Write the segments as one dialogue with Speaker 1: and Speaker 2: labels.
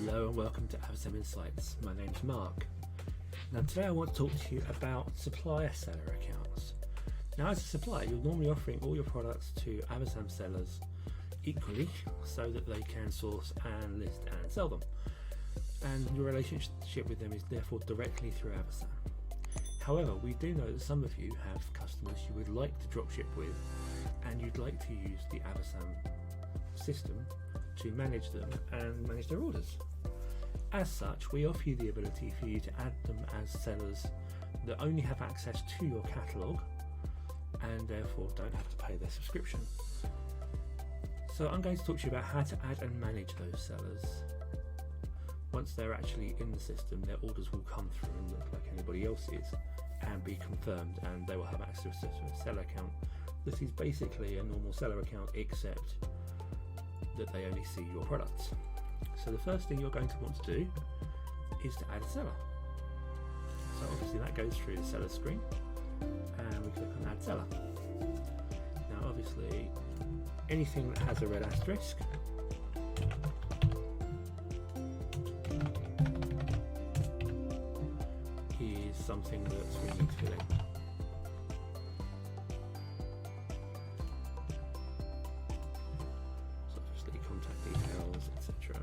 Speaker 1: Hello and welcome to Avasam Insights. My name's Mark. Now today I want to talk to you about supplier seller accounts. Now as a supplier, you're normally offering all your products to Avasam sellers equally so that they can source and list and sell them. And your relationship with them is therefore directly through Avasam. However, we do know that some of you have customers you would like to dropship with and you'd like to use the Avasam system to manage them and manage their orders. As such, we offer you the ability for you to add them as sellers that only have access to your catalogue and therefore don't have to pay their subscription. So I'm going to talk to you about how to add and manage those sellers. Once they're actually in the system, their orders will come through and look like anybody else's and be confirmed, and they will have access to a seller account that is basically a normal seller account, except that they only see your products. So the first thing you're going to want to do is to add a seller. So obviously that goes through the seller screen and we click on add seller. Now obviously anything that has a red asterisk is something that we need to fill in. Contact details, etc.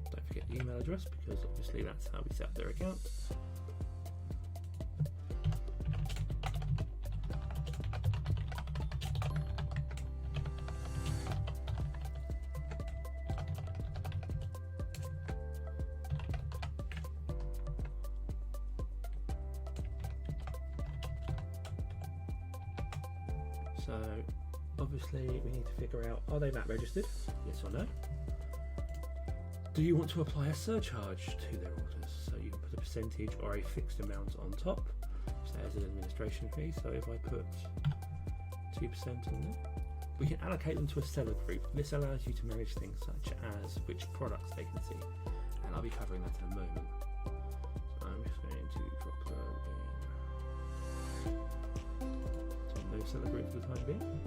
Speaker 1: Don't forget the email address, because obviously that's how we set up their account. So obviously we need to figure out, are they VAT registered? Yes or no? Do you want to apply a surcharge to their orders? So you can put a percentage or a fixed amount on top, say as an administration fee. So if I put 2% on there, we can allocate them to a seller group. This allows you to manage things such as which products they can see, and I'll be covering that in a moment. So I'm just going to drop them in no seller group for the time being.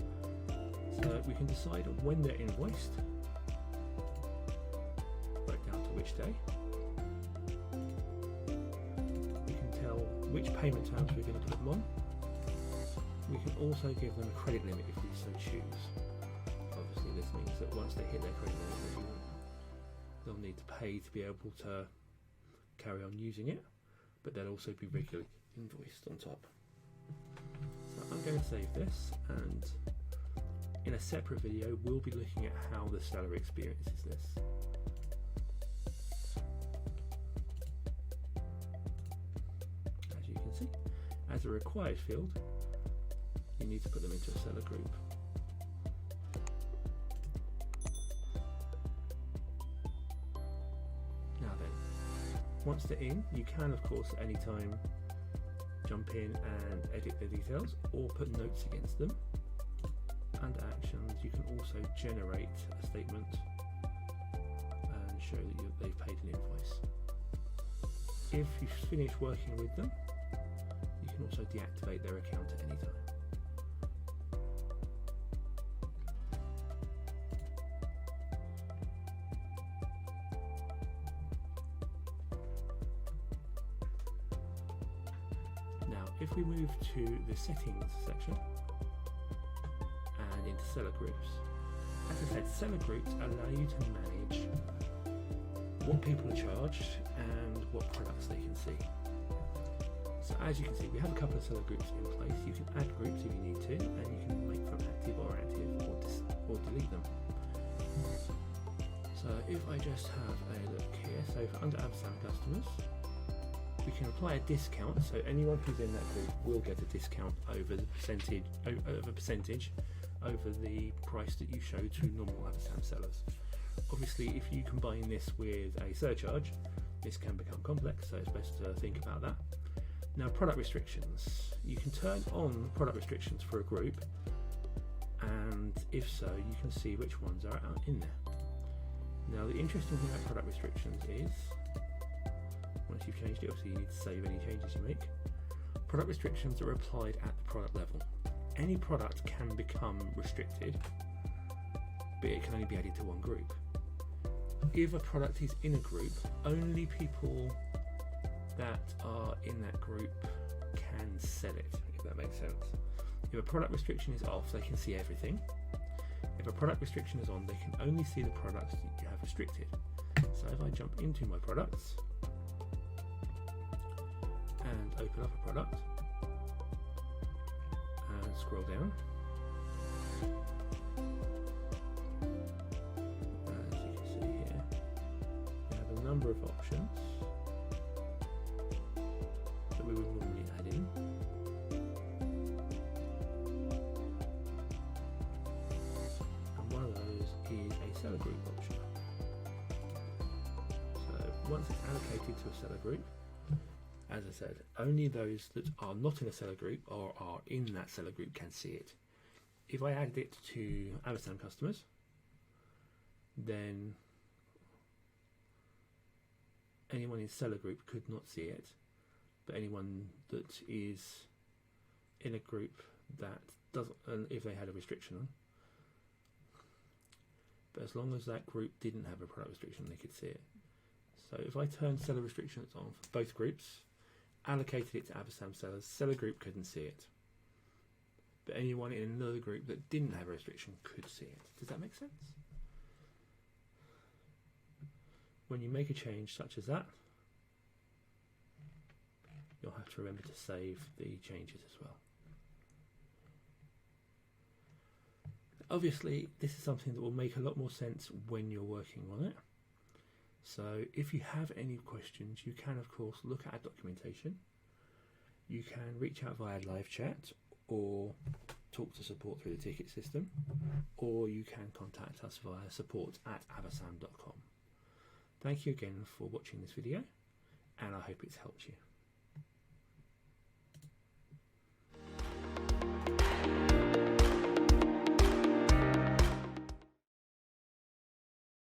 Speaker 1: So we can decide when they're invoiced, right down to which day. We can tell which payment terms we're going to put them on. We can also give them a credit limit if we so choose. Obviously this means that once they hit their credit limit, they'll need to pay to be able to carry on using it, but they'll also be regularly invoiced on top. So I'm going to save this, and in a separate video we'll be looking at how the seller experiences this. As you can see, as a required field, you need to put them into a seller group. Now then, once they're in, you can of course at any time jump in and edit the details or put notes against them. Under actions, you can also generate a statement and show that they've paid an invoice. If you've finished working with them, you can also deactivate their account at any time. Now, if we move to the settings section and into seller groups, as I said, seller groups allow you to manage what people are charged and what products they can see. So as you can see, we have a couple of seller groups in place. You can add groups if you need to, and you can make them active or or delete them. So if I just have a look here, so for under Avasam customers, we can apply a discount, so anyone who's in that group will get a discount over the percentage over the price that you show to normal Avasam sellers. Obviously, if you combine this with a surcharge, this can become complex, so it's best to think about that. Now, product restrictions. You can turn on product restrictions for a group, and if so, you can see which ones are out in there. Now, the interesting thing about product restrictions is, once you've changed changed it. Obviously you need to save any changes you make. Product restrictions are applied at the product level. Any product can become restricted, but it can only be added to one group. If a product is in a group, only people that are in that group can sell it, if that makes sense. If a product restriction is off, they can see everything. If a product restriction is on, they can only see the products that you have restricted. So if I jump into my products and open up a product and scroll down, as you can see here, we have a number of options that we would normally add in. And one of those is a seller group option. So once it's allocated to a seller group, as I said, only those that are not in a seller group or are in that seller group can see it. If I added it to Avasam customers, then anyone in seller group could not see it, but anyone that is in a group that doesn't, if they had a restriction on, but as long as that group didn't have a product restriction, they could see it. So if I turn seller restrictions on for both groups, allocated it to Avasam sellers, seller group couldn't see it, but anyone in another group that didn't have a restriction could see it. Does that make sense? When you make a change such as that, you'll have to remember to save the changes as well. Obviously, this is something that will make a lot more sense when you're working on it. So if you have any questions, you can of course look at our documentation. You can reach out via live chat or talk to support through the ticket system, or you can contact us via support@avasam.com. Thank you again for watching this video, and I hope it's helped you.